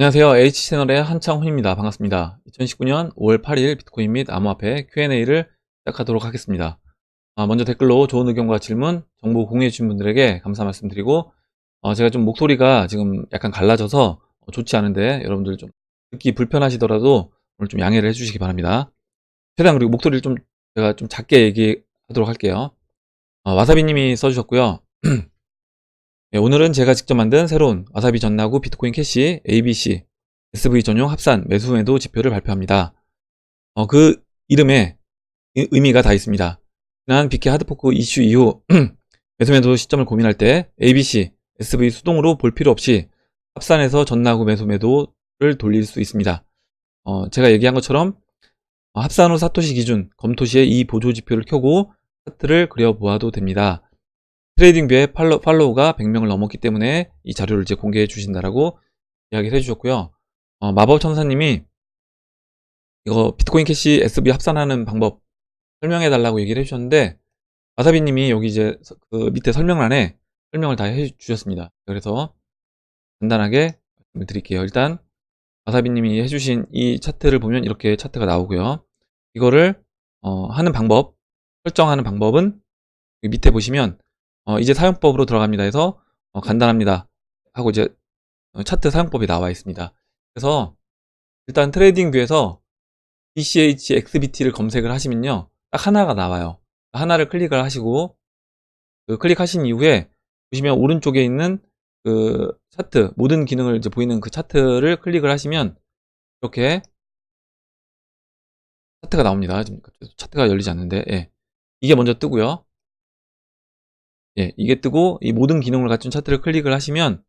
안녕하세요. H채널의 한창훈입니다. 반갑습니다. 2019년 5월 8일 비트코인 및 암호화폐 Q&A를 시작하도록 하겠습니다. 먼저 댓글로 좋은 의견과 질문, 정보 공유해 주신 분들에게 감사 말씀드리고, 제가 좀 목소리가 지금 약간 갈라져서 좋지 않은데 여러분들 좀 듣기 불편하시더라도 오늘 좀 양해를 해주시기 바랍니다. 최대한 그리고 목소리를 좀 제가 좀 작게 얘기하도록 할게요. 와사비님이 써주셨고요. 네, 오늘은 제가 직접 만든 새로운 와사비 전나구 비트코인 캐시 ABC SV 전용 합산 매수 매도 지표를 발표합니다. 그 이름에 의미가 다 있습니다. 지난 BK 하드포크 이슈 이후 매수 매도 시점을 고민할 때 ABC, SV 수동으로 볼 필요 없이 합산해서 전나구 매수 매도를 돌릴 수 있습니다. 제가 얘기한 것처럼 합산 후 사토시 기준 검토 시에 이 보조 지표를 켜고 차트를 그려보아도 됩니다. 트레이딩뷰에 팔로우가 100명을 넘었기 때문에 이 자료를 이제 공개해 주신다라고 이야기를 해주셨고요. 마법천사님이 이거 비트코인 캐시 SV 합산하는 방법 설명해 달라고 얘기를 해주셨는데, 와사비님이 여기 이제 그 밑에 설명란에 설명을 다 해주셨습니다. 그래서 간단하게 말씀을 드릴게요. 일단 와사비님이 해주신 이 차트를 보면 이렇게 차트가 나오고요. 이거를 하는 방법, 설정하는 방법은 여기 밑에 보시면 이제 사용법으로 들어갑니다 해서 간단합니다 하고 이제 차트 사용법이 나와 있습니다. 그래서 일단 트레이딩 뷰에서 BCH XBT를 검색을 하시면요, 딱 하나가 나와요. 하나를 클릭을 하시고 클릭하신 이후에 보시면 오른쪽에 있는 그 차트, 모든 기능을 이제 보이는 그 차트를 클릭을 하시면 이렇게 차트가 나옵니다. 지금 차트가 열리지 않는데, 예. 이게 먼저 뜨고요. 예, 이게 뜨고 이 모든 기능을 갖춘 차트를 클릭을 하시면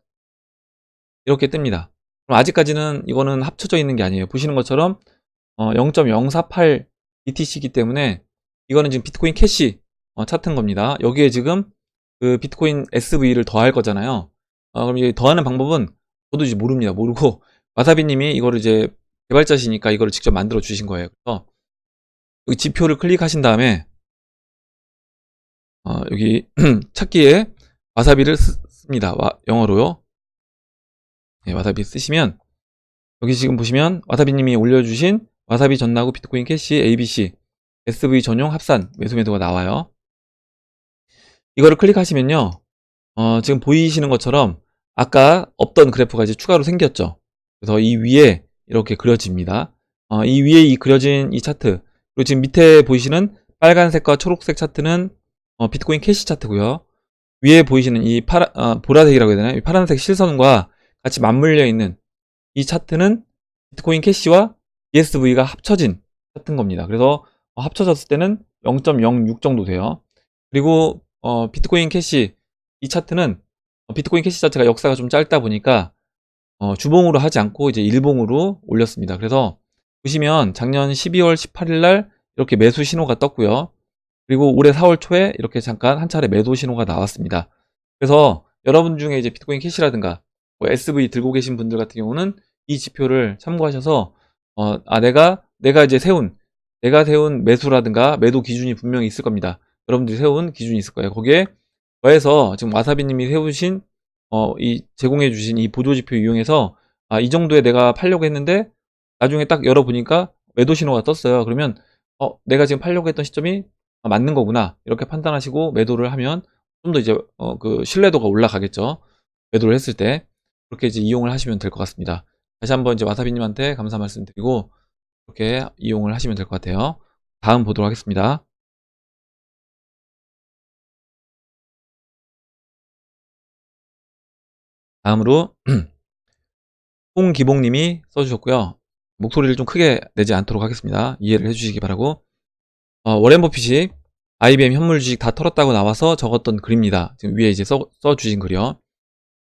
이렇게 뜹니다. 그럼 아직까지는 이거는 합쳐져 있는 게 아니에요. 보시는 것처럼 0.048 BTC이기 때문에 이거는 지금 비트코인 캐시 차트인 겁니다. 여기에 지금 그 비트코인 SV를 더할 거잖아요. 그럼 이제 더하는 방법은 저도 이제 모릅니다. 모르고 와사비님이 이거를 이제 개발자시니까 이거를 직접 만들어 주신 거예요. 그래서 여기 지표를 클릭하신 다음에 여기 찾기에 와사비를 씁니다. 영어로요. 네, 와사비 쓰시면 여기 지금 보시면 와사비님이 올려주신 와사비 전나구 비트코인 캐시 ABC SV 전용 합산 매수 매도가 나와요. 이거를 클릭하시면요, 지금 보이시는 것처럼 아까 없던 그래프가 이제 추가로 생겼죠. 그래서 이 위에 이렇게 그려집니다. 이 위에 이 그려진 이 차트, 그리고 지금 밑에 보이시는 빨간색과 초록색 차트는 비트코인 캐시 차트고요. 위에 보이시는 이 보라색이라고 해야 되나요? 이 파란색 실선과 같이 맞물려 있는 이 차트는 비트코인 캐시와 BSV가 합쳐진 차트인 겁니다. 그래서 합쳐졌을 때는 0.06 정도 돼요. 그리고 비트코인 캐시 이 차트는 비트코인 캐시 자체가 역사가 좀 짧다 보니까 주봉으로 하지 않고 이제 일봉으로 올렸습니다. 그래서 보시면 작년 12월 18일 날 이렇게 매수 신호가 떴고요. 그리고 올해 4월 초에 이렇게 잠깐 한 차례 매도 신호가 나왔습니다. 그래서 여러분 중에 이제 비트코인 캐시라든가 뭐 SV 들고 계신 분들 같은 경우는 이 지표를 참고하셔서 내가 이제 내가 세운 매수라든가 매도 기준이 분명히 있을 겁니다. 여러분들이 세운 기준이 있을 거예요. 거기에 더해서 지금 와사비님이 세우신 이 제공해 주신 이 보조 지표 이용해서 이 정도에 내가 팔려고 했는데 나중에 딱 열어보니까 매도 신호가 떴어요. 그러면 내가 지금 팔려고 했던 시점이 맞는 거구나 이렇게 판단하시고 매도를 하면 좀 더 이제 그 신뢰도가 올라가겠죠. 매도를 했을 때 그렇게 이제 이용을 하시면 될 것 같습니다. 다시 한번 이제 와사비님한테 감사 말씀드리고 이렇게 이용을 하시면 될 것 같아요. 다음 보도록 하겠습니다. 다음으로 홍기봉님이 써주셨고요. 목소리를 좀 크게 내지 않도록 하겠습니다. 이해를 해주시기 바라고. 워렌 버핏이 IBM 현물 주식 다 털었다고 나와서 적었던 글입니다. 지금 위에 이제 써주신 글이요.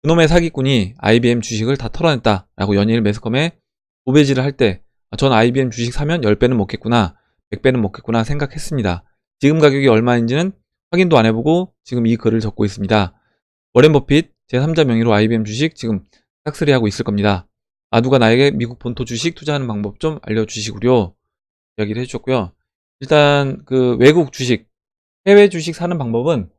그놈의 사기꾼이 IBM 주식을 다 털어냈다 라고 연일 매스컴에 도배질을 할 때 전 IBM 주식 사면 10배는 먹겠구나 100배는 먹겠구나 생각했습니다. 지금 가격이 얼마인지는 확인도 안 해보고 지금 이 글을 적고 있습니다. 워렌 버핏 제3자 명의로 IBM 주식 지금 싹쓸이 하고 있을 겁니다. 누가 나에게 미국 본토 주식 투자하는 방법 좀 알려주시구려 이야기를 해주셨고요. 일단 그 외국 주식, 해외 주식 사는 방법은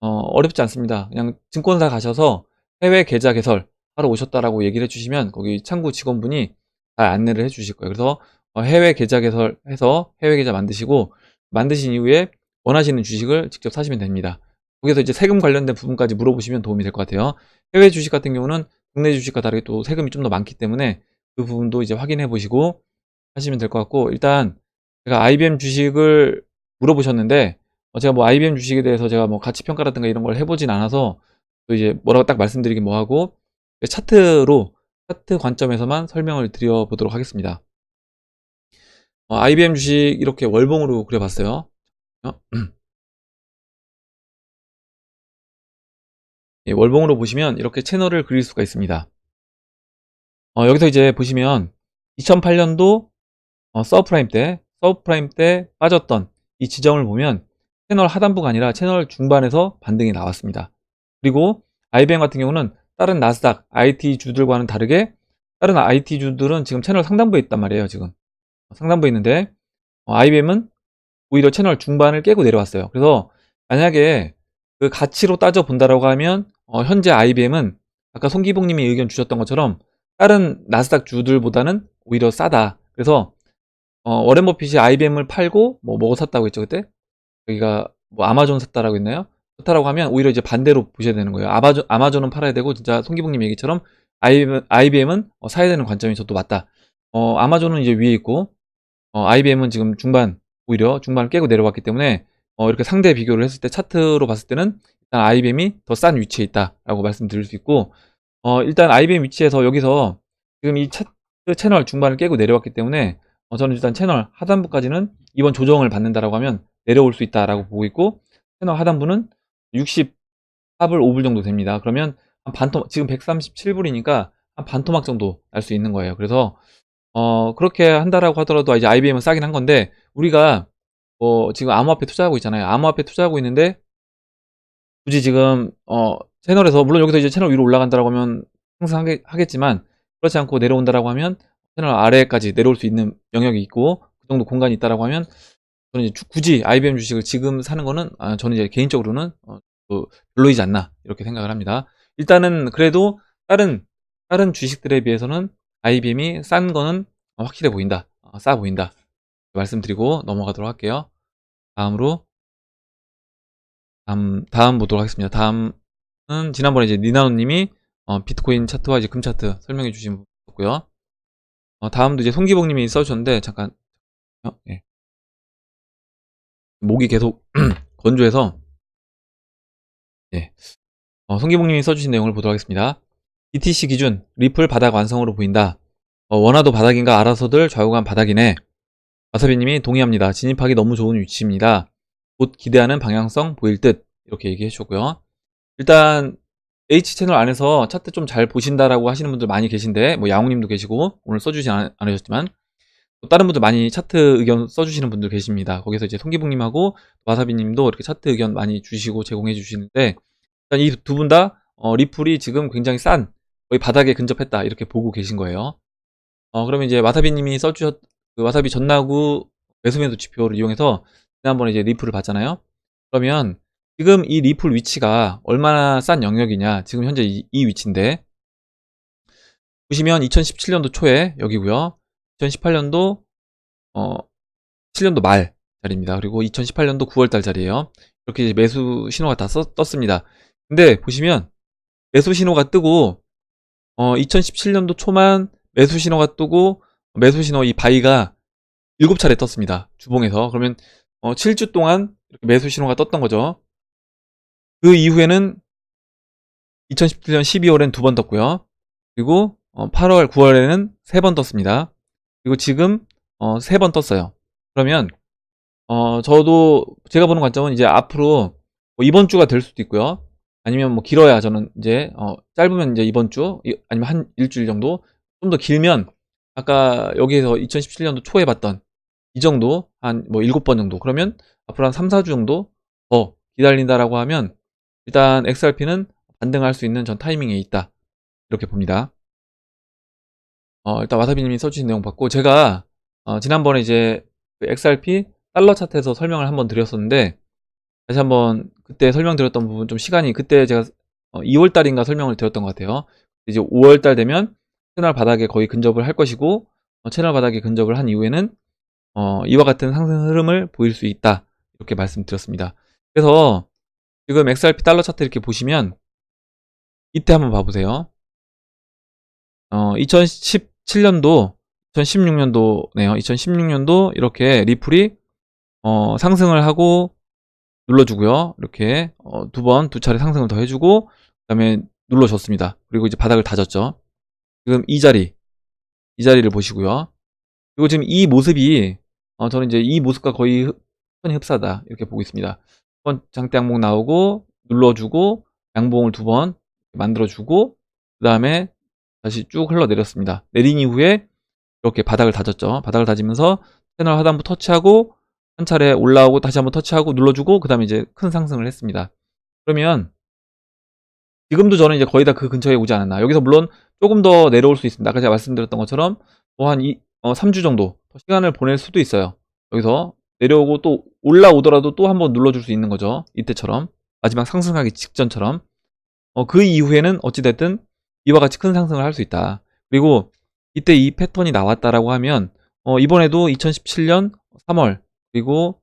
어렵지 않습니다. 그냥 증권사 가셔서 해외 계좌 개설, 하러 오셨다라고 얘기를 해주시면 거기 창구 직원분이 잘 안내를 해주실 거예요. 그래서 해외 계좌 개설해서 해외 계좌 만드시고 만드신 이후에 원하시는 주식을 직접 사시면 됩니다. 거기서 이제 세금 관련된 부분까지 물어보시면 도움이 될 것 같아요. 해외 주식 같은 경우는 국내 주식과 다르게 또 세금이 좀 더 많기 때문에 그 부분도 이제 확인해 보시고 하시면 될 것 같고, 일단 제가 IBM 주식을 물어보셨는데 제가 뭐 IBM 주식에 대해서 제가 뭐 가치 평가라든가 이런 걸 해보진 않아서 또 이제 뭐라고 딱 말씀드리긴 뭐하고 차트 관점에서만 설명을 드려보도록 하겠습니다. IBM 주식 이렇게 월봉으로 그려봤어요. 예, 월봉으로 보시면 이렇게 채널을 그릴 수가 있습니다. 여기서 이제 보시면 2008년도 서브프라임 때 빠졌던 이 지점을 보면 채널 하단부가 아니라 채널 중반에서 반등이 나왔습니다. 그리고 IBM 같은 경우는 다른 나스닥 IT 주들과는 다르게 다른 IT 주들은 지금 채널 상단부에 있단 말이에요. 지금 상단부에 있는데 IBM은 오히려 채널 중반을 깨고 내려왔어요. 그래서 만약에 그 가치로 따져 본다라고 하면 현재 IBM은 아까 송기봉님이 의견 주셨던 것처럼 다른 나스닥 주들보다는 오히려 싸다. 그래서 워렌 버핏이 IBM을 팔고 뭐 샀다고 했죠 그때? 여기가 뭐 아마존 샀다라고 했나요? 그렇다라고 하면 오히려 이제 반대로 보셔야 되는 거예요. 아마존은 팔아야 되고 진짜 송기봉님 얘기처럼 IBM은 사야 되는 관점이 저도 맞다. 아마존은 이제 위에 있고 IBM은 지금 오히려 중반을 깨고 내려왔기 때문에 이렇게 상대 비교를 했을 때 차트로 봤을 때는 일단 IBM이 더 싼 위치에 있다라고 말씀드릴 수 있고, 일단 IBM 위치에서 여기서 지금 이 차트 채널 중반을 깨고 내려왔기 때문에 저는 일단 채널 하단부까지는 이번 조정을 받는다라고 하면 내려올 수 있다라고 보고 있고, 채널 하단부는 64불 5불 정도 됩니다. 그러면 한 반토막, 지금 137불이니까 한 반토막 정도 날 수 있는 거예요. 그래서 그렇게 한다라고 하더라도 이제 IBM은 싸긴 한 건데, 우리가 지금 암호화폐 투자하고 있잖아요. 암호화폐 투자하고 있는데 굳이 지금 채널에서, 물론 여기서 이제 채널 위로 올라간다라고 하면 항상 하겠지만 그렇지 않고 내려온다라고 하면 채널 아래까지 내려올 수 있는 영역이 있고 그 정도 공간이 있다라고 하면 저는 이제 굳이 IBM 주식을 지금 사는 거는 저는 이제 개인적으로는 별로이지 않나 이렇게 생각을 합니다. 일단은 그래도 다른 주식들에 비해서는 IBM이 싼 거는 확실해 보인다, 싸 보인다 말씀드리고 넘어가도록 할게요. 다음 보도록 하겠습니다. 다음은 지난번에 이제 니나노님이 비트코인 차트와 이제 금 차트 설명해 주신 분이었고요. 다음도 이제 송기봉님이 써주셨는데 잠깐 예. 목이 계속 건조해서 예. 송기봉님이 써주신 내용을 보도록 하겠습니다. BTC 기준 리플 바닥 완성으로 보인다. 원화도 바닥인가 알아서들 좌우간 바닥이네. 와사비님이 동의합니다. 진입하기 너무 좋은 위치입니다. 곧 기대하는 방향성 보일 듯 이렇게 얘기해 주셨고요. 일단 H채널 안에서 차트 좀 잘 보신다라고 하시는 분들 많이 계신데, 뭐 야옹님도 계시고 오늘 써주지 않으셨지만 또 다른 분들 많이 차트 의견 써주시는 분들 계십니다. 거기서 이제 송기붕님하고 와사비님도 이렇게 차트 의견 많이 주시고 제공해 주시는데, 일단 이 두 분 다 리플이 지금 굉장히 싼, 거의 바닥에 근접했다 이렇게 보고 계신 거예요. 그러면 이제 와사비님이 그 와사비 전나구 매수매도 지표를 이용해서 지난번에 이제 리플을 봤잖아요. 그러면 지금 이 리플 위치가 얼마나 싼 영역이냐, 지금 현재 이 위치인데 보시면 2017년도 초에 여기고요, 2018년도 7년도 말 자리입니다. 그리고 2018년도 9월달 자리에요. 이렇게 이제 매수 신호가 다 떴습니다. 근데 보시면 매수 신호가 뜨고 2017년도 초만 매수 신호가 뜨고 매수 신호 이 바이가 7차례 떴습니다. 주봉에서. 그러면 7주 동안 이렇게 매수 신호가 떴던 거죠. 그 이후에는 2017년 12월엔 2번 떴고요. 그리고 8월, 9월에는 3번 떴습니다. 그리고 지금 3번 떴어요. 그러면 저도 제가 보는 관점은 이제 앞으로 뭐 이번 주가 될 수도 있고요. 아니면 뭐 길어야 저는 이제 짧으면 이제 이번 주 아니면 한 일주일 정도, 좀 더 길면 아까 여기에서 2017년도 초에 봤던 이 정도 한 뭐 7번 정도, 그러면 앞으로 한 3, 4주 정도 더 기다린다라고 하면 일단 XRP는 반등할 수 있는 전 타이밍에 있다 이렇게 봅니다. 일단 와사비님이 써주신 내용 봤고, 제가 지난번에 이제 그 XRP 달러 차트에서 설명을 한번 드렸었는데 다시 한번 그때 설명드렸던 부분 좀 시간이, 그때 제가 2월달인가 설명을 드렸던 것 같아요. 이제 5월달 되면 채널 바닥에 거의 근접을 할 것이고, 채널 바닥에 근접을 한 이후에는 이와 같은 상승 흐름을 보일 수 있다, 이렇게 말씀드렸습니다. 그래서 지금 XRP 달러 차트 이렇게 보시면 이때 한번 봐보세요. 2017년도, 2016년도네요. 2016년도 이렇게 리플이 상승을 하고 눌러주고요. 이렇게 두 차례 상승을 더 해주고, 그 다음에 눌러줬습니다. 그리고 이제 바닥을 다졌죠. 지금 이 자리를 보시고요. 그리고 지금 이 모습이 저는 이제 이 모습과 거의 흡사다, 이렇게 보고 있습니다. 한번 장대 양봉 나오고 눌러주고 양봉을 두 번 만들어주고, 그 다음에 다시 쭉 흘러내렸습니다. 내린 이후에 이렇게 바닥을 다졌죠. 바닥을 다지면서 채널 하단부 터치하고 한 차례 올라오고 다시 한번 터치하고 눌러주고, 그 다음에 이제 큰 상승을 했습니다. 그러면 지금도 저는 이제 거의 다 그 근처에 오지 않았나. 여기서 물론 조금 더 내려올 수 있습니다. 아까 제가 말씀드렸던 것처럼 뭐 한 3주 정도 더 시간을 보낼 수도 있어요. 여기서 내려오고 또 올라오더라도 또 한번 눌러줄 수 있는 거죠. 이때처럼 마지막 상승하기 직전처럼. 그 이후에는 어찌됐든 이와 같이 큰 상승을 할 수 있다. 그리고 이때 이 패턴이 나왔다라고 하면 이번에도 2017년 3월 그리고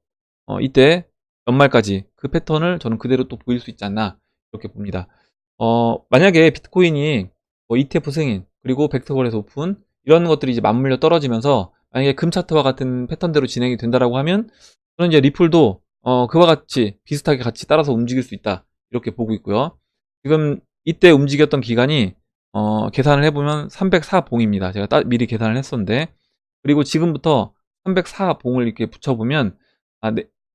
이때 연말까지 그 패턴을 저는 그대로 또 보일 수 있지 않나, 이렇게 봅니다. 만약에 비트코인이 ETF 승인 그리고 벡터거래소 오픈 이런 것들이 이제 맞물려 떨어지면서 만약에 금 차트와 같은 패턴대로 진행이 된다라고 하면 저는 이제 리플도 그와 같이 비슷하게 같이 따라서 움직일 수 있다, 이렇게 보고 있고요. 지금 이때 움직였던 기간이 계산을 해보면 304봉입니다. 제가 미리 계산을 했었는데, 그리고 지금부터 304봉을 이렇게 붙여보면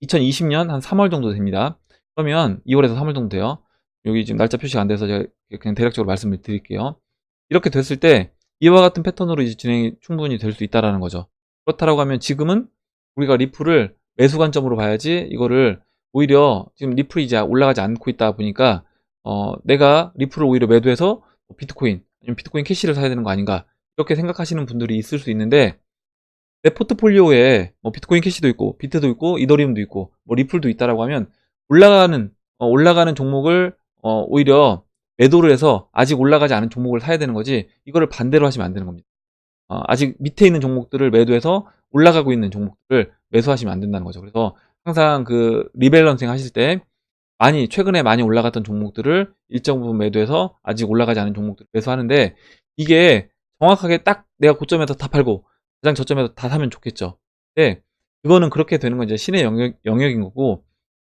2020년 한 3월 정도 됩니다. 그러면 2월에서 3월 정도 돼요. 여기 지금 날짜 표시가 안 돼서 제가 그냥 대략적으로 말씀을 드릴게요. 이렇게 됐을 때 이와 같은 패턴으로 이제 진행이 충분히 될 수 있다라는 거죠. 그렇다라고 하면 지금은 우리가 리플을 매수 관점으로 봐야지, 이거를 오히려 지금 리플이 이제 올라가지 않고 있다 보니까 내가 리플을 오히려 매도해서 비트코인 아니면 비트코인 캐시를 사야 되는 거 아닌가, 이렇게 생각하시는 분들이 있을 수 있는데, 내 포트폴리오에 뭐 비트코인 캐시도 있고 비트도 있고 이더리움도 있고 뭐 리플도 있다라고 하면 올라가는 종목을 오히려 매도를 해서 아직 올라가지 않은 종목을 사야 되는 거지, 이거를 반대로 하시면 안 되는 겁니다. 아직 밑에 있는 종목들을 매도해서 올라가고 있는 종목들을 매수하시면 안 된다는 거죠. 그래서 항상 그 리밸런싱 하실 때 최근에 많이 올라갔던 종목들을 일정 부분 매도해서 아직 올라가지 않은 종목들을 매수하는데, 이게 정확하게 딱 내가 고점에서 다 팔고 가장 저점에서 다 사면 좋겠죠. 근데 그거는 그렇게 되는 건 이제 신의 영역인 거고,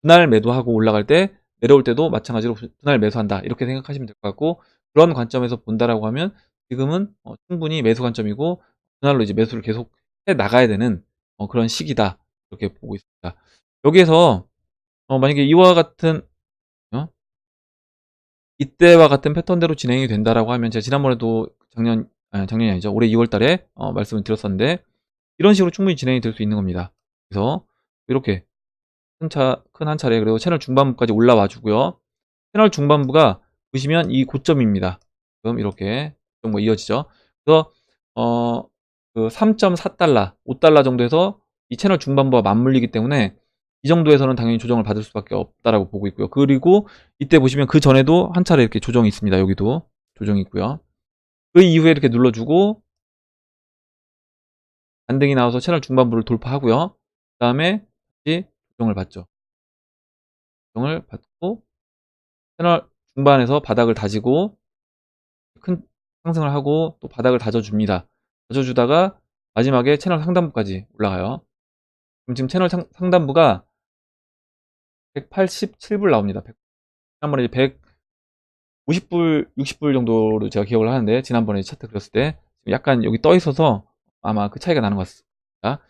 분할 매도하고 올라갈 때 내려올 때도 마찬가지로 분할 매수한다, 이렇게 생각하시면 될 것 같고, 그런 관점에서 본다라고 하면 지금은 충분히 매수 관점이고 분할로 이제 매수를 계속 해 나가야 되는 그런 시기다, 이렇게 보고 있습니다. 여기에서 만약에 이와 같은 이때와 같은 패턴대로 진행이 된다라고 하면, 제가 지난번에도 작년이 아니죠, 올해 2월 달에 말씀을 드렸었는데, 이런 식으로 충분히 진행이 될 수 있는 겁니다. 그래서 이렇게 큰 한 차례, 그리고 채널 중반부까지 올라와 주고요. 채널 중반부가 보시면 이 고점입니다. 지금 이렇게 정도 이어지죠. 그래서 그 3.4달러, 5달러 정도에서 이 채널 중반부와 맞물리기 때문에 이 정도에서는 당연히 조정을 받을 수밖에 없다라고 보고 있고요. 그리고 이때 보시면 그 전에도 한 차례 이렇게 조정이 있습니다. 여기도 조정이 있고요. 그 이후에 이렇게 눌러주고 반등이 나와서 채널 중반부를 돌파하고요. 그 다음에 다시 조정을 받죠. 조정을 받고 채널 중반에서 바닥을 다지고 큰 상승을 하고 또 바닥을 다져줍니다. 다져주다가 마지막에 채널 상단부까지 올라가요. 그럼 지금 채널 상단부가 187불 나옵니다. 지난번에 150불, 60불 정도로 제가 기억을 하는데, 지난번에 차트 그렸을 때 약간 여기 떠 있어서 아마 그 차이가 나는 것 같습니다.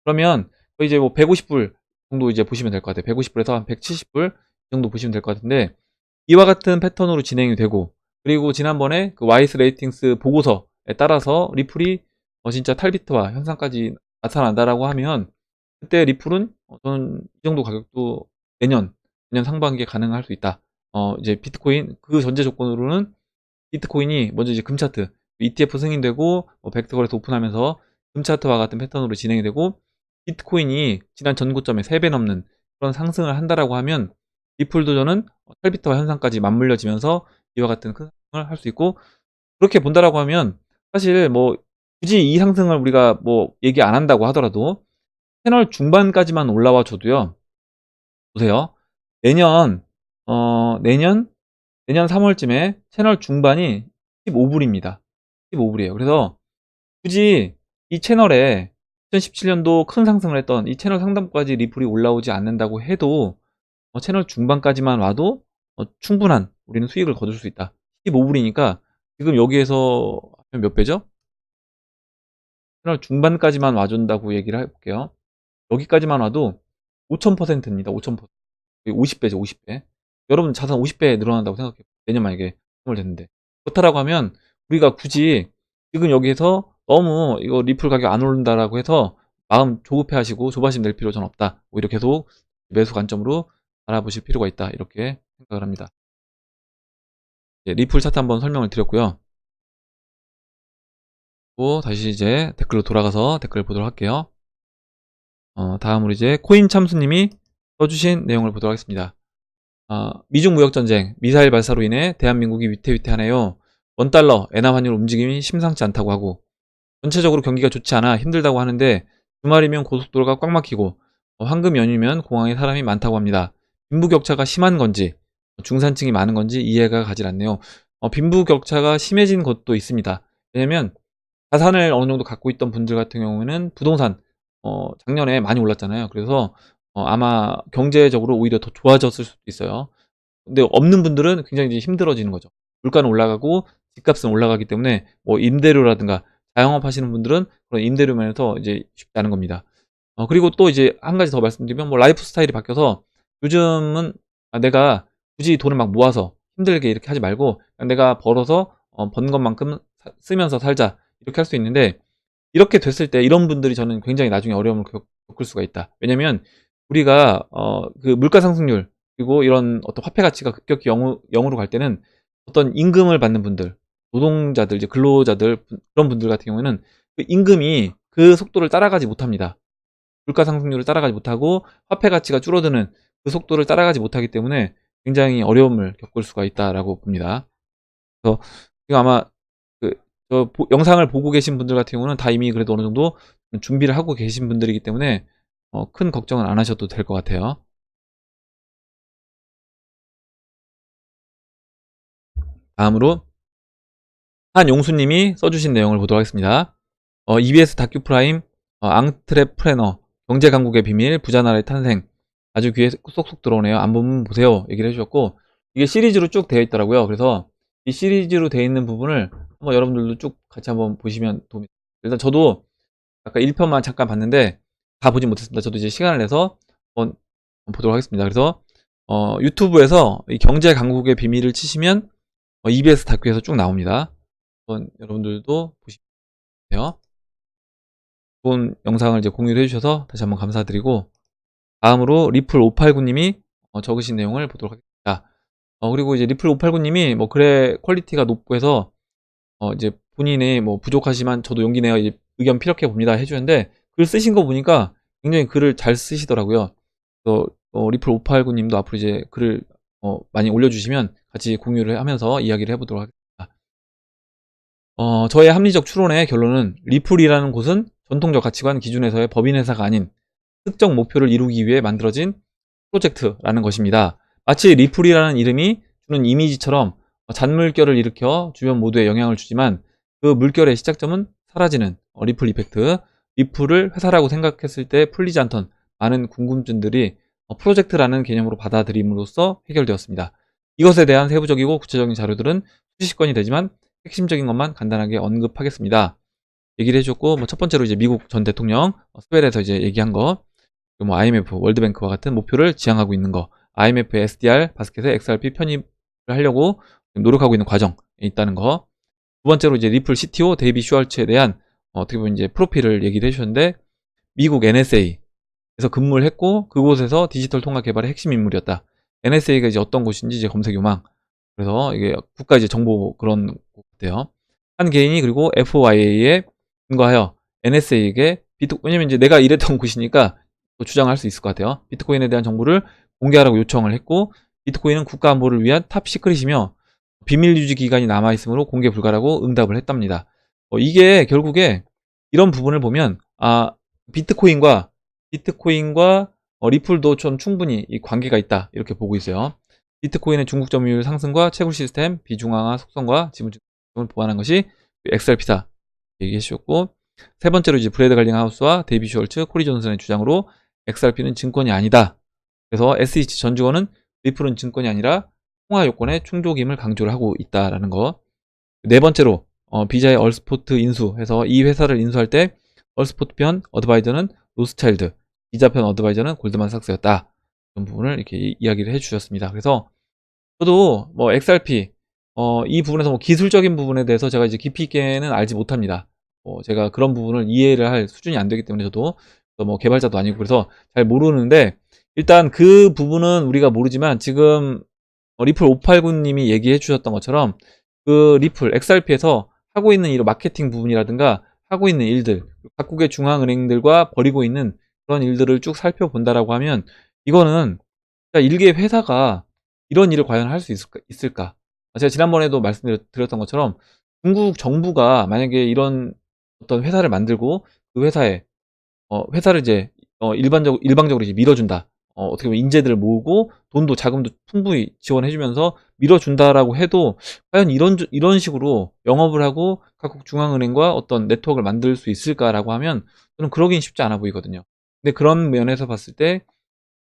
그러면 이제 뭐 150불 정도 이제 보시면 될 것 같아요. 150불에서 한 170불 정도 보시면 될 것 같은데, 이와 같은 패턴으로 진행이 되고, 그리고 지난번에 그 와이스 레이팅스 보고서에 따라서 리플이 진짜 탈비트와 현상까지 나타난다라고 하면, 그때 리플은 저는 이 정도 가격도 내년 상반기에 가능할 수 있다. 이제 비트코인 그 전제 조건으로는 비트코인이 먼저 이제 금차트 ETF 승인되고 벡터 거래소 오픈하면서 금차트와 같은 패턴으로 진행이 되고, 비트코인이 지난 전고점에 3배 넘는 그런 상승을 한다라고 하면 리플도 저는 탈비트와 현상까지 맞물려지면서 이와 같은 큰 상승을 할 수 있고, 그렇게 본다라고 하면 사실 뭐 굳이 이 상승을 우리가 뭐 얘기 안 한다고 하더라도 채널 중반까지만 올라와 줘도요. 보세요. 내년 내년 3월쯤에 채널 중반이 15불입니다. 15불이에요. 그래서 굳이 이 채널에 2017년도 큰 상승을 했던 이 채널 상단까지 리플이 올라오지 않는다고 해도 채널 중반까지만 와도 충분한 우리는 수익을 거둘 수 있다. 15불이니까 지금 여기에서 몇 배죠? 채널 중반까지만 와준다고 얘기를 해볼게요. 여기까지만 와도 5000%입니다. 5000%. 50배죠, 50배. 여러분 자산 50배 늘어난다고 생각해요. 내년 만약에 선물됐는데. 그렇다라고 하면 우리가 굳이 지금 여기에서 너무 이거 리플 가격 안 오른다라고 해서 마음 조급해 하시고 조바심 낼 필요 전 없다. 오히려 계속 매수 관점으로 알아보실 필요가 있다. 이렇게 생각을 합니다. 리플 차트 한번 설명을 드렸고요. 또 다시 이제 댓글로 돌아가서 댓글을 보도록 할게요. 다음으로 이제 코인 참수님이 써주신 내용을 보도록 하겠습니다. 미중 무역전쟁, 미사일 발사로 인해 대한민국이 위태위태하네요. 원달러, 엔화 환율 움직임이 심상치 않다고 하고 전체적으로 경기가 좋지 않아 힘들다고 하는데 주말이면 고속도로가 꽉 막히고 황금 연휴면 공항에 사람이 많다고 합니다. 빈부격차가 심한 건지 중산층이 많은 건지 이해가 가질 않네요. 빈부격차가 심해진 것도 있습니다. 왜냐면 자산을 어느 정도 갖고 있던 분들 같은 경우에는 부동산 작년에 많이 올랐잖아요. 그래서 아마 경제적으로 오히려 더 좋아졌을 수도 있어요. 근데 없는 분들은 굉장히 이제 힘들어지는 거죠. 물가는 올라가고 집값은 올라가기 때문에 뭐 임대료라든가 자영업 하시는 분들은 그런 임대료 면에서 이제 쉽지 않은 겁니다. 그리고 또 이제 한 가지 더 말씀드리면 뭐 라이프 스타일이 바뀌어서 요즘은 내가 굳이 돈을 막 모아서 힘들게 이렇게 하지 말고 그냥 내가 벌어서 번 것만큼 쓰면서 살자 이렇게 할 수 있는데 이렇게 됐을 때 이런 분들이 저는 굉장히 나중에 어려움을 겪을 수가 있다. 왜냐면 우리가 그 물가 상승률 그리고 이런 어떤 화폐 가치가 급격히 0으로 갈 때는 어떤 임금을 받는 분들, 노동자들, 이제 근로자들 그런 분들 같은 경우에는 그 임금이 그 속도를 따라가지 못합니다. 물가 상승률을 따라가지 못하고 화폐 가치가 줄어드는 그 속도를 따라가지 못하기 때문에 굉장히 어려움을 겪을 수가 있다라고 봅니다. 그래서 지금 아마 그 영상을 보고 계신 분들 같은 경우는 다 이미 그래도 어느 정도 준비를 하고 계신 분들이기 때문에 큰 걱정은 안 하셔도 될 것 같아요. 다음으로 한용수님이 써주신 내용을 보도록 하겠습니다. EBS 다큐 프라임 앙트레프레너 경제 강국의 비밀 부자 나라의 탄생 아주 귀에 쏙쏙 들어오네요. 안 보면 보세요. 얘기를 해주셨고 이게 시리즈로 쭉 되어 있더라고요. 그래서 이 시리즈로 되어 있는 부분을 한번 여러분들도 쭉 같이 한번 보시면 도움이 됩니다. 일단 저도 아까 1편만 잠깐 봤는데 다 보진 못했습니다. 저도 이제 시간을 내서 한번 보도록 하겠습니다. 그래서 유튜브에서 이 경제 강국의 비밀을 치시면 EBS 다큐에서 쭉 나옵니다. 한번 여러분들도 보시면 좋은 영상을 이제 공유를 해주셔서 다시 한번 감사드리고 다음으로 리플 589님이 적으신 내용을 보도록 하겠습니다. 그리고 이제 리플 589님이 뭐 글의 퀄리티가 높고 해서 이제 본인이 뭐 부족하지만 저도 용기 내어 이제 의견 피력해 봅니다 해주는데 글 쓰신 거 보니까 굉장히 글을 잘 쓰시더라고요. 그래서 리플 589님도 앞으로 이제 글을 많이 올려주시면 같이 공유를 하면서 이야기를 해보도록 하겠습니다. 저의 합리적 추론의 결론은 리플이라는 곳은 전통적 가치관 기준에서의 법인회사가 아닌 특정 목표를 이루기 위해 만들어진 프로젝트라는 것입니다. 마치 리플이라는 이름이 주는 이미지처럼 잔물결을 일으켜 주변 모두에 영향을 주지만 그 물결의 시작점은 사라지는 리플 이펙트, 리플을 회사라고 생각했을 때 풀리지 않던 많은 궁금증들이 프로젝트라는 개념으로 받아들임으로써 해결되었습니다. 이것에 대한 세부적이고 구체적인 자료들은 수십 건이 되지만 핵심적인 것만 간단하게 언급하겠습니다. 얘기를 해줬고 뭐 첫 번째로 이제 미국 전 대통령 스웨덴에서 이제 얘기한 거, 뭐 IMF, 월드뱅크와 같은 목표를 지향하고 있는 거, IMF의 SDR, 바스켓의 XRP 편입을 하려고 노력하고 있는 과정에 있다는 거. 두 번째로 이제 리플 CTO 데이비 슈왈츠에 대한 어떻게 보면 이제 프로필을 얘기를 해주셨는데 미국 NSA에서 근무를 했고 그곳에서 디지털 통합 개발의 핵심 인물이었다. NSA가 이제 어떤 곳인지 이제 검색 요망. 그래서 이게 국가 이제 정보 그런 것 같아요. 한 개인이 그리고 FOIA에 근거하여 NSA에게 왜냐면 이제 내가 일했던 곳이니까 또 주장할 수 있을 것 같아요. 비트코인에 대한 정보를 공개하라고 요청을 했고 비트코인은 국가 안보를 위한 탑 시크릿이며 비밀 유지 기간이 남아있으므로 공개 불가라고 응답을 했답니다. 이게 결국에 이런 부분을 보면, 비트코인과 리플도 좀 충분히 이 관계가 있다, 이렇게 보고 있어요. 비트코인의 중국 점유율 상승과 채굴 시스템 비중앙화 속성과 지분 증을 보완한 것이 XRP사 얘기해 주셨고, 세 번째로 이제 브래드 갈링하우스와 데이비 슈월츠, 코리 존슨의 주장으로 XRP는 증권이 아니다. 그래서 SEC 전 직원은 리플은 증권이 아니라 통화 요건의 충족임을 강조를 하고 있다라는 거. 네 번째로 비자의 얼스포트 인수해서 이 회사를 인수할 때 얼스포트 편 어드바이저는 로스차일드, 비자 편 어드바이저는 골드만삭스였다. 이런 부분을 이렇게 이야기를 해주셨습니다. 그래서 저도 뭐 XRP 이 부분에서 뭐 기술적인 부분에 대해서 제가 이제 깊이 있게는 알지 못합니다. 제가 그런 부분을 이해를 할 수준이 안 되기 때문에 저도 뭐 개발자도 아니고 그래서 잘 모르는데, 일단 그 부분은 우리가 모르지만 지금 리플 589님이 얘기해 주셨던 것처럼 그 리플 XRP에서 하고 있는 이런 마케팅 부분이라든가 하고 있는 일들, 각국의 중앙은행들과 벌이고 있는 그런 일들을 쭉 살펴본다라고 하면, 이거는 일개 회사가 이런 일을 과연 할 수 있을까? 제가 지난번에도 말씀드렸던 것처럼 중국 정부가 만약에 이런 어떤 회사를 만들고 그 회사를 이제 일방적으로 이제 밀어준다. 어떻게 보면 인재들을 모으고 돈도 자금도 풍부히 지원해주면서 밀어준다라고 해도 과연 이런 식으로 영업을 하고 각국 중앙은행과 어떤 네트워크를 만들 수 있을까라고 하면 저는 그러긴 쉽지 않아 보이거든요. 근데 그런 면에서 봤을 때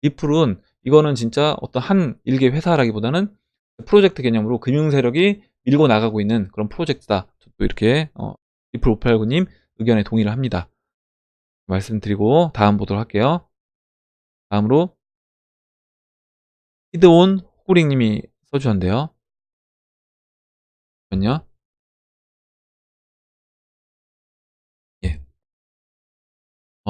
리플은 이거는 진짜 어떤 한 일개 회사라기보다는 프로젝트 개념으로 금융 세력이 밀고 나가고 있는 그런 프로젝트다. 또 이렇게 리플 589님 의견에 동의를 합니다. 말씀드리고 다음 보도록 할게요. 다음으로 히드온 호구링님이 써주셨는데요. 잠깐만요. 예.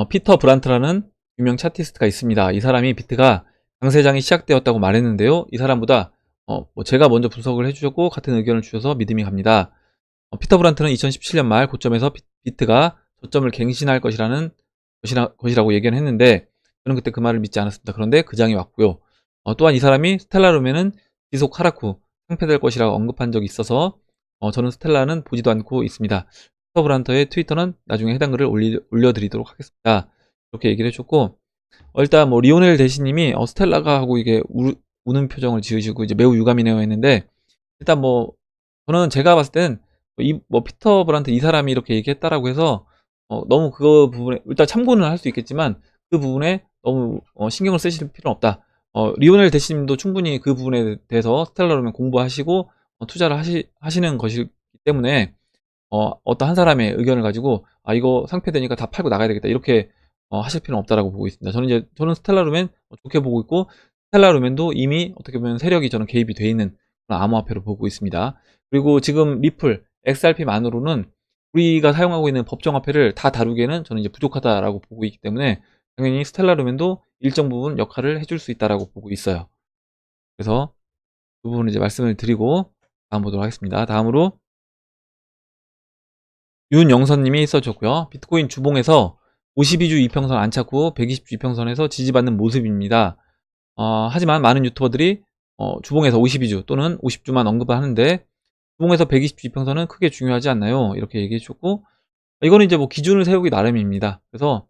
피터 브란트라는 유명 차티스트가 있습니다. 이 사람이 비트가 강세장이 시작되었다고 말했는데요. 이 사람보다 뭐 제가 먼저 분석을 해주셨고 같은 의견을 주셔서 믿음이 갑니다. 피터 브란트는 2017년 말 고점에서 비트가 저점을 갱신할 것이라고 예견을 했는데 저는 그때 그 말을 믿지 않았습니다. 그런데 그 장이 왔고요. 또한 이 사람이 스텔라룸에는 지속 하락 후 상패될 것이라고 언급한 적이 있어서 저는 스텔라는 보지도 않고 있습니다. 피터 브란트의 트위터는 나중에 해당 글을 올려드리도록 하겠습니다. 이렇게 얘기를 해줬고, 일단 뭐 리오넬 대시님이 스텔라가 하고 이게 우는 표정을 지으시고 이제 매우 유감이네요 했는데, 일단 뭐 저는 제가 봤을 땐 피터 브란트 이 사람이 이렇게 얘기했다라고 해서 너무 그 부분에 일단 참고는 할 수 있겠지만 그 부분에 너무 신경을 쓰실 필요는 없다. 리오넬 대시님도 충분히 그 부분에 대해서 스텔라룸에 공부하시고 투자를 하시는 것이기 때문에 어떤 한 사람의 의견을 가지고 이거 상폐되니까 다 팔고 나가야 되겠다 이렇게 하실 필요는 없다라고 보고 있습니다. 저는 스텔라룸엔 좋게 보고 있고, 스텔라룸엔도 이미 어떻게 보면 세력이 저는 개입이 돼 있는 그런 암호화폐로 보고 있습니다. 그리고 지금 리플, XRP만으로는 우리가 사용하고 있는 법정화폐를 다 다루기에는 저는 이제 부족하다라고 보고 있기 때문에 당연히 스텔라룸엔도 일정 부분 역할을 해줄 수 있다라고 보고 있어요. 그래서 그 부분을 이제 말씀을 드리고 다음 보도록 하겠습니다. 다음으로 윤영선님이 써주셨고요. 비트코인 주봉에서 52주 이평선 안착 후 120주 이평선에서 지지받는 모습입니다. 하지만 많은 유튜버들이 주봉에서 52주 또는 50주만 언급을 하는데 주봉에서 120주 이평선은 크게 중요하지 않나요? 이렇게 얘기해 주셨고, 이거는 이제 뭐 기준을 세우기 나름입니다. 그래서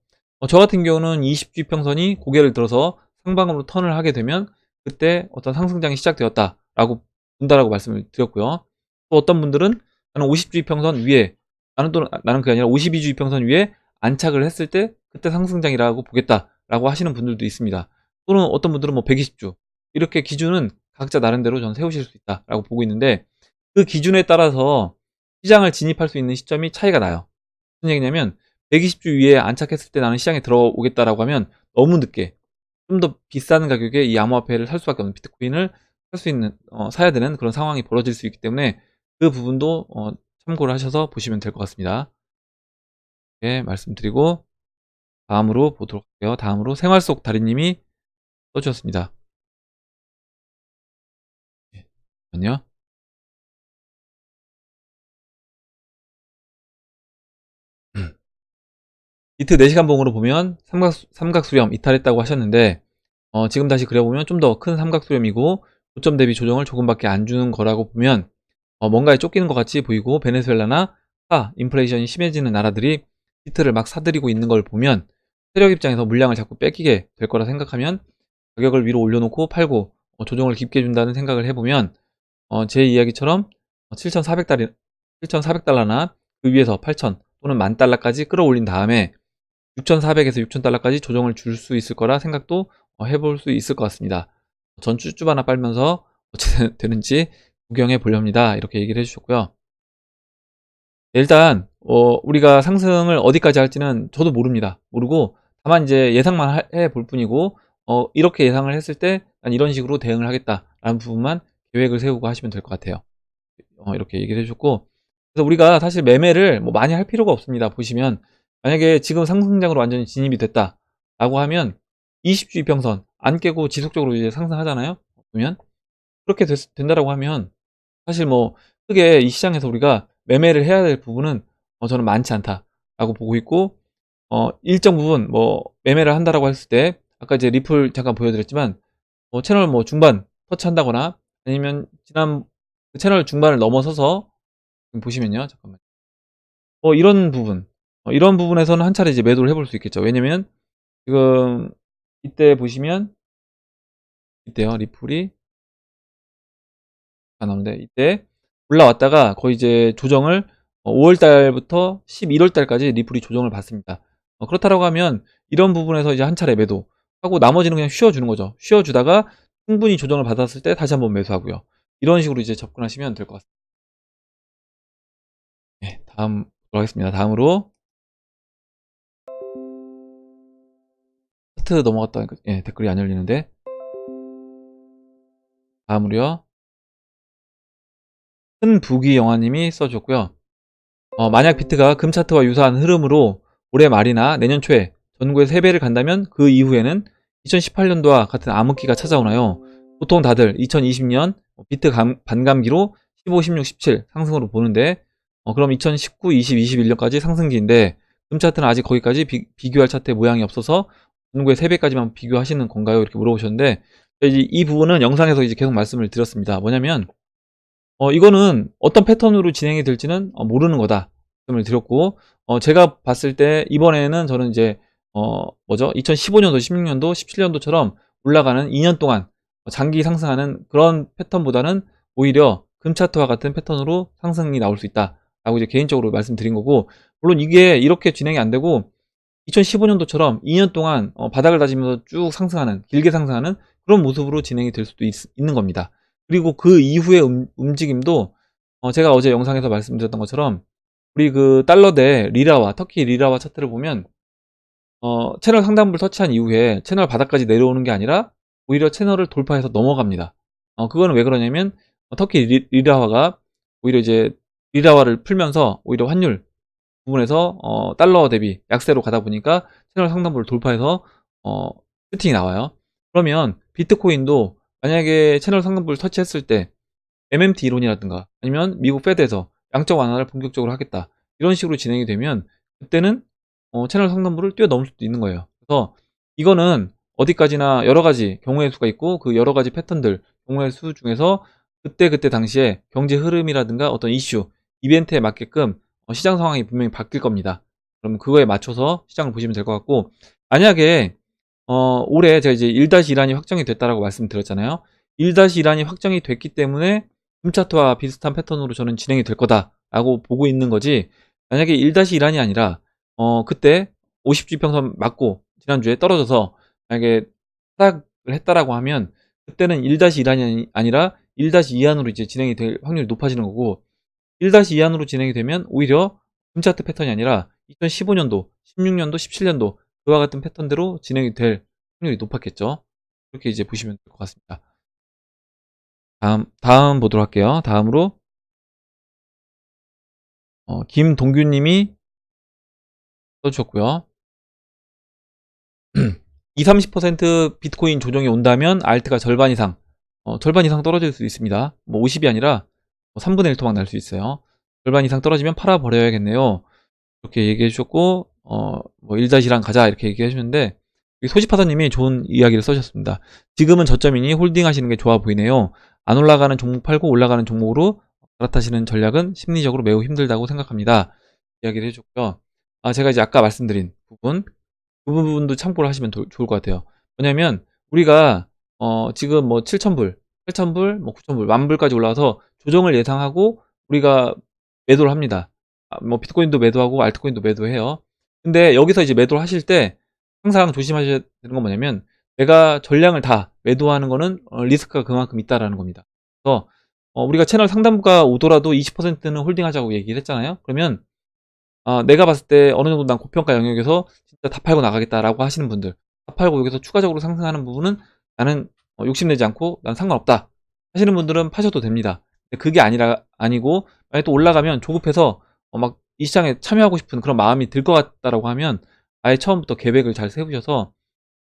저 같은 경우는 20주 이평선이 고개를 들어서 상방으로 턴을 하게 되면 그때 어떤 상승장이 시작되었다라고 본다라고 말씀을 드렸고요. 또 어떤 분들은 나는 50주 이평선 위에 나는 그게 아니라 52주 이평선 위에 안착을 했을 때 그때 상승장이라고 보겠다라고 하시는 분들도 있습니다. 또는 어떤 분들은 뭐 120주 이렇게 기준은 각자 나름대로 저는 세우실 수 있다라고 보고 있는데, 그 기준에 따라서 시장을 진입할 수 있는 시점이 차이가 나요. 무슨 얘기냐면 120주 위에 안착했을 때 나는 시장에 들어오겠다라고 하면 너무 늦게 좀 더 비싼 가격에 이 암호화폐를 살 수밖에 없는, 비트코인을 살 수 있는 사야 되는 그런 상황이 벌어질 수 있기 때문에 그 부분도 참고를 하셔서 보시면 될 것 같습니다. 네, 말씀드리고 다음으로 보도록 할게요. 다음으로 생활 속 달인님이 써주셨습니다. 네, 잠깐만요. 이트 4시간 봉으로 보면 삼각수렴 이탈했다고 하셨는데 지금 다시 그려보면 좀 더 큰 삼각수렴이고 고점 대비 조정을 조금밖에 안 주는 거라고 보면 뭔가에 쫓기는 것 같이 보이고 베네수엘라나 인플레이션이 심해지는 나라들이 비트를 막 사들이고 있는 걸 보면 세력 입장에서 물량을 자꾸 뺏기게 될 거라 생각하면 가격을 위로 올려놓고 팔고 조정을 깊게 준다는 생각을 해보면 제 이야기처럼 7,400달러나 그 위에서 8,000 또는 10,000달러까지 끌어올린 다음에 6,400에서 6,000달러까지 조정을 줄 수 있을 거라 생각도 해볼 수 있을 것 같습니다. 전 쭈쭈 하나 빨면서 어찌 되는지 구경해 보렵니다. 이렇게 얘기를 해주셨고요. 일단 우리가 상승을 어디까지 할지는 저도 모릅니다. 모르고 다만 이제 예상만 해 볼 뿐이고 이렇게 예상을 했을 때 난 이런 식으로 대응을 하겠다라는 부분만 계획을 세우고 하시면 될 것 같아요. 이렇게 얘기를 해줬고, 그래서 우리가 사실 매매를 뭐 많이 할 필요가 없습니다. 보시면 만약에 지금 상승장으로 완전히 진입이 됐다 라고 하면 20주 이평선 안 깨고 지속적으로 이제 상승하잖아요. 보면 그렇게 된다라고 하면 사실 뭐 크게 이 시장에서 우리가 매매를 해야 될 부분은 저는 많지 않다라고 보고 있고, 일정 부분 뭐 매매를 한다라고 했을 때 아까 이제 리플 잠깐 보여드렸지만 채널 뭐 중반 터치한다거나 아니면 지난 채널 중반을 넘어서서 지금 보시면요, 잠깐만 이런 부분에서는 한 차례 이제 매도를 해볼 수 있겠죠. 왜냐면 지금 이때 보시면 이때요, 리플이 안 나오는데 이때 올라왔다가 거의 이제 조정을 5월달부터 11월달까지 리플이 조정을 받습니다. 그렇다라고 하면 이런 부분에서 이제 한 차례 매도 하고 나머지는 그냥 쉬어주는 거죠. 쉬어주다가 충분히 조정을 받았을 때 다시 한번 매수하고요. 이런 식으로 이제 접근하시면 될 것 같습니다. 네, 다음 들어가겠습니다. 다음으로 차트 넘어갔다. 예, 댓글이 안 열리는데 다음으로요. 큰부기 영화님이 써주셨고요. 만약 비트가 금 차트와 유사한 흐름으로 올해 말이나 내년 초에 전국에 3배를 간다면 그 이후에는 2018년도와 같은 암흑기가 찾아오나요? 보통 다들 2020년 비트 반감기로 15, 16, 17 상승으로 보는데 그럼 2019, 20, 21년까지 상승기인데 금 차트는 아직 거기까지 비교할 차트의 모양이 없어서 전국에 3배까지만 비교하시는 건가요? 이렇게 물어보셨는데 이 부분은 영상에서 이제 계속 말씀을 드렸습니다. 뭐냐면 이거는 어떤 패턴으로 진행이 될지는 모르는 거다 말씀을 드렸고, 제가 봤을 때 이번에는 저는 이제 2015년도, 16년도, 17년도처럼 올라가는 2년 동안 장기 상승하는 그런 패턴보다는 오히려 금차트와 같은 패턴으로 상승이 나올 수 있다 라고 이제 개인적으로 말씀드린 거고, 물론 이게 이렇게 진행이 안 되고 2015년도처럼 2년 동안 바닥을 다지면서 쭉 상승하는, 길게 상승하는 그런 모습으로 진행이 될 수도 있는 겁니다. 그리고 그 이후의 움직임도 제가 어제 영상에서 말씀드렸던 것처럼 우리 그 달러 대 리라와 터키 리라와 차트를 보면 채널 상단부를 터치한 이후에 채널 바닥까지 내려오는 게 아니라 오히려 채널을 돌파해서 넘어갑니다. 그거는 왜 그러냐면 터키 리라화가 오히려 이제 리라화를 풀면서 오히려 환율 부분에서 달러 대비 약세로 가다 보니까 채널 상단부를 돌파해서 슈팅이 나와요. 그러면 비트코인도 만약에 채널 상단부를 터치했을 때 MMT 이론이라든가 아니면 미국 페드에서 양적 완화를 본격적으로 하겠다 이런 식으로 진행이 되면 그때는 채널 상단부를 뛰어넘을 수도 있는 거예요. 그래서 이거는 어디까지나 여러 가지 경우의 수가 있고 그 여러 가지 패턴들 경우의 수 중에서 그때 당시에 경제 흐름이라든가 어떤 이슈 이벤트에 맞게끔 시장 상황이 분명히 바뀔 겁니다. 그럼 그거에 맞춰서 시장을 보시면 될 것 같고, 만약에 올해 제가 이제 1-1안이 확정이 됐다라고 말씀드렸잖아요. 1-1안이 확정이 됐기 때문에 금차트와 비슷한 패턴으로 저는 진행이 될 거다라고 보고 있는 거지, 만약에 1-1안이 아니라 그때 50주 평선 맞고 지난주에 떨어져서 만약에 하락을 했다라고 하면 그때는 1-1안이 아니라 1-2안으로 이제 진행이 될 확률이 높아지는 거고, 1-2안으로 진행이 되면 오히려 금차트 패턴이 아니라 2015년도, 16년도, 17년도 그와 같은 패턴대로 진행이 될 확률이 높았겠죠. 그렇게 이제 보시면 될 것 같습니다. 다음 보도록 할게요. 다음으로 김동규님이 써주셨고요. 20-30% 비트코인 조정이 온다면 알트가 절반 이상 떨어질 수 있습니다. 뭐 50이 아니라 3분의 1 토막 날 수 있어요. 절반 이상 떨어지면 팔아버려야겠네요. 이렇게 얘기해 주셨고, 뭐 1-1안 가자 이렇게 얘기해 주셨는데, 소집하사님이 좋은 이야기를 써주셨습니다. 지금은 저점이니 홀딩 하시는 게 좋아 보이네요. 안 올라가는 종목 팔고 올라가는 종목으로 갈아타시는 전략은 심리적으로 매우 힘들다고 생각합니다. 이야기를 해줬고요. 제가 이제 아까 말씀드린 부분, 그 부분도 참고를 하시면 좋을 것 같아요. 뭐냐면 우리가 지금 뭐 7,000불, 8,000불, 뭐 9,000불, 10,000불까지 올라와서 조정을 예상하고 우리가 매도를 합니다. 뭐 비트코인도 매도하고 알트코인도 매도해요. 근데 여기서 이제 매도를 하실 때 항상 조심하셔야 되는 건 뭐냐면 내가 전량을 다 매도하는 거는 리스크가 그만큼 있다라는 겁니다. 그래서 우리가 채널 상단부가 오더라도 20%는 홀딩하자고 얘기를 했잖아요. 그러면 내가 봤을 때 어느 정도 난 고평가 영역에서 진짜 다 팔고 나가겠다라고 하시는 분들, 다 팔고 여기서 추가적으로 상승하는 부분은 나는 욕심내지 않고 난 상관없다 하시는 분들은 파셔도 됩니다. 근데 그게 아니고 만약에 또 올라가면 조급해서 막 이 시장에 참여하고 싶은 그런 마음이 들 것 같다라고 하면 아예 처음부터 계획을 잘 세우셔서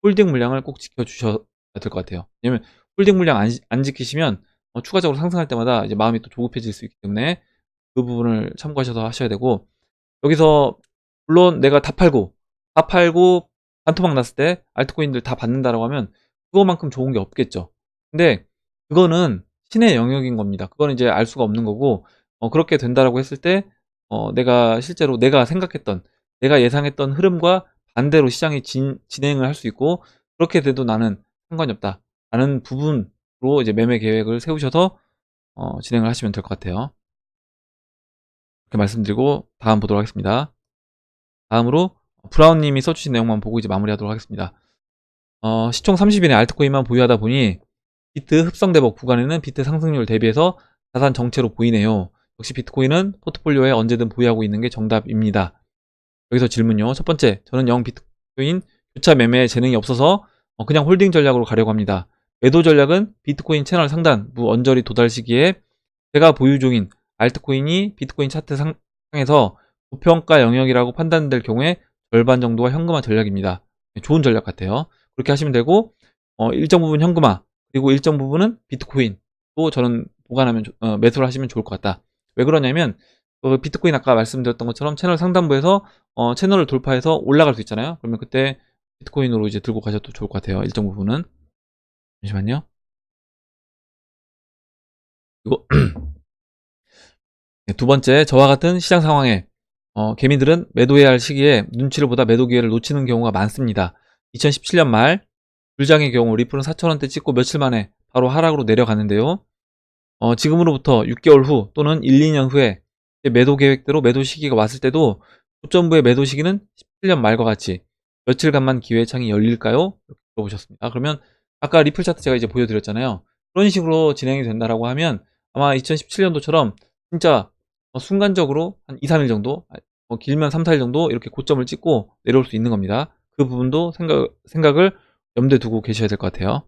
홀딩 물량을 꼭 지켜주셔야 될 것 같아요. 왜냐면 홀딩 물량 안 지키시면 추가적으로 상승할 때마다 이제 마음이 또 조급해질 수 있기 때문에 그 부분을 참고하셔서 하셔야 되고, 여기서 물론 내가 다 팔고 반토막 났을 때 알트코인들 다 받는다라고 하면 그거만큼 좋은 게 없겠죠. 근데 그거는 신의 영역인 겁니다. 그거는 이제 알 수가 없는 거고, 그렇게 된다라고 했을 때 내가 실제로 내가 예상했던 흐름과 반대로 시장이 진행을 할 수 있고, 그렇게 돼도 나는 상관이 없다 라는 부분으로 이제 매매 계획을 세우셔서 진행을 하시면 될 것 같아요. 이렇게 말씀드리고 다음 보도록 하겠습니다. 다음으로 브라운님이 써주신 내용만 보고 이제 마무리하도록 하겠습니다. 시총 30인의 알트코인만 보유하다 보니 비트 흡성대복 구간에는 비트 상승률 대비해서 자산 정체로 보이네요. 역시 비트코인은 포트폴리오에 언제든 보유하고 있는 게 정답입니다. 여기서 질문요. 첫 번째, 저는 영 비트코인 교차 매매에 재능이 없어서 그냥 홀딩 전략으로 가려고 합니다. 매도 전략은 비트코인 채널 상단부 언저리 도달 시기에 제가 보유 중인 알트코인이 비트코인 차트 상에서 고평가 영역이라고 판단될 경우에 절반 정도가 현금화 전략입니다. 좋은 전략 같아요. 그렇게 하시면 되고, 일정 부분 현금화, 그리고 일정 부분은 비트코인도 저는 보관하면 매수를 하시면 좋을 것 같다. 왜 그러냐면 비트코인 아까 말씀드렸던 것처럼 채널 상단부에서 채널을 돌파해서 올라갈 수 있잖아요. 그러면 그때 비트코인으로 이제 들고 가셔도 좋을 것 같아요. 일정 부분은. 잠시만요. 이거 두 번째, 저와 같은 시장 상황에 개미들은 매도해야 할 시기에 눈치를 보다 매도 기회를 놓치는 경우가 많습니다. 2017년 말 불장의 경우 리플은 4,000원대 찍고 며칠 만에 바로 하락으로 내려갔는데요. 지금으로부터 6개월 후 또는 1, 2년 후에 매도 계획대로 매도 시기가 왔을 때도 고점부의 매도 시기는 17년 말과 같이 며칠간만 기회 창이 열릴까요? 이렇게 물어보셨습니다. 그러면 아까 리플 차트 제가 이제 보여드렸잖아요. 그런 식으로 진행이 된다라고 하면 아마 2017년도처럼 진짜 순간적으로 한 2, 3일 정도, 길면 3, 4일 정도 이렇게 고점을 찍고 내려올 수 있는 겁니다. 그 부분도 생각을 염두에 두고 계셔야 될 것 같아요.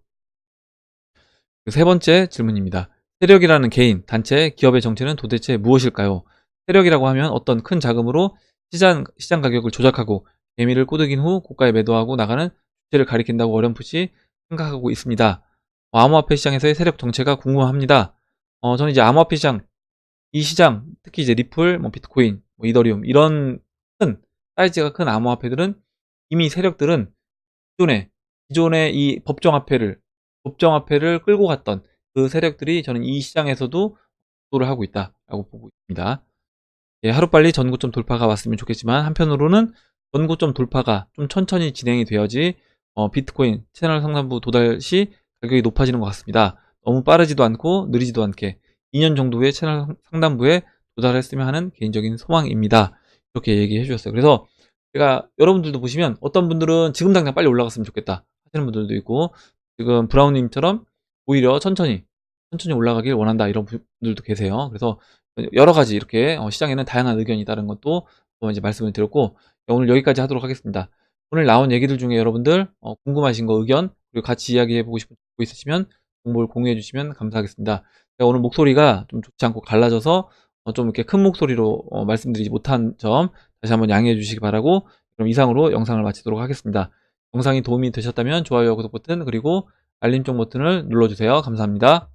세 번째 질문입니다. 세력이라는 개인, 단체, 기업의 정체는 도대체 무엇일까요? 세력이라고 하면 어떤 큰 자금으로 시장 가격을 조작하고 개미를 꼬드긴 후 고가에 매도하고 나가는 주체를 가리킨다고 어렴풋이 생각하고 있습니다. 암호화폐 시장에서의 세력 정체가 궁금합니다. 저는 이제 암호화폐 시장, 이 시장, 특히 이제 리플, 뭐 비트코인, 뭐 이더리움 이런 사이즈가 큰 암호화폐들은 이미 세력들은 기존의 이 법정화폐를 끌고 갔던 그 세력들이 저는 이 시장에서도 주도를 하고 있다라고 보고 있습니다. 예, 하루빨리 전고점 돌파가 왔으면 좋겠지만 한편으로는 전고점 돌파가 좀 천천히 진행이 되어야지 비트코인 채널 상단부 도달 시 가격이 높아지는 것 같습니다. 너무 빠르지도 않고 느리지도 않게 2년 정도 후에 채널 상단부에 도달했으면 하는 개인적인 소망입니다. 이렇게 얘기해 주셨어요. 그래서 제가 여러분들도 보시면 어떤 분들은 지금 당장 빨리 올라갔으면 좋겠다 하시는 분들도 있고, 지금 브라운님처럼 오히려 천천히 올라가길 원한다 이런 분들도 계세요. 그래서 여러 가지 이렇게 시장에는 다양한 의견이 있다는 것도 이제 말씀을 드렸고, 오늘 여기까지 하도록 하겠습니다. 오늘 나온 얘기들 중에 여러분들 궁금하신 거 의견, 그리고 같이 이야기해보고 싶은 거 있으시면 정보를 공유해 주시면 감사하겠습니다. 제가 오늘 목소리가 좀 좋지 않고 갈라져서 좀 이렇게 큰 목소리로 말씀드리지 못한 점 다시 한번 양해해 주시기 바라고, 그럼 이상으로 영상을 마치도록 하겠습니다. 영상이 도움이 되셨다면 좋아요, 구독 버튼, 그리고 알림종 버튼을 눌러주세요. 감사합니다.